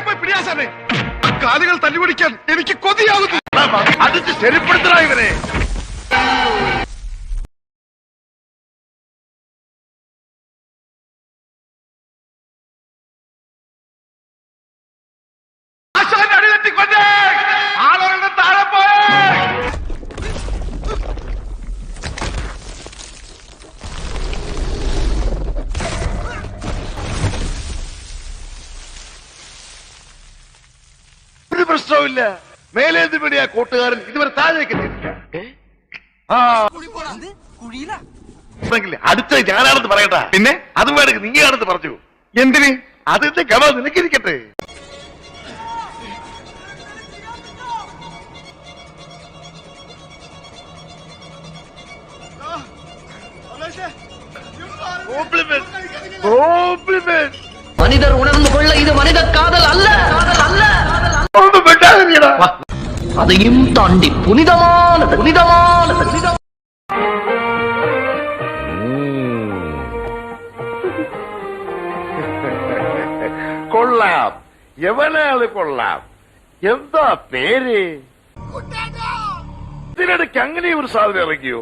വേഗം പോയി പിടിയാശാനെ. കാലുകൾ തല്ലുപിടിക്കാൻ എനിക്ക് കൊതിയാവുന്നു. അടിച്ച് ശരിപ്പെടുത്തണ ഇവരെ. ആശാന്റെ അടി തെറ്റിക്കൊണ്ടേ ആളുകളുടെ താഴെ പോയേ. ഒരു പ്രശ്നവുമില്ല. മേലേന്ത് പിടിയാ കൂട്ടുകാരൻ ഇതുവരെ താഴേക്ക് അടുത്ത ഞാനാണെന്ന് പറയട്ടാ. പിന്നെ അത് വേണമെങ്കിൽ നീയാണെന്ന് പറഞ്ഞു. എന്തിന്? അതിന്റെ ഗമ നിനക്കിരിക്കട്ടെ. மனிதர் உணர்ந்து கொள்ள இது மனித காதல் அல்ல, அதையும் தாண்டி புனிதமான புனிதமான புனிதம். കൊള്ളാം. എവനാള് കൊള്ളാം. എന്താ പേര്? ഇതിനിടയ്ക്ക് അങ്ങനെ ഒരു സാധനം ഇറങ്ങിയോ?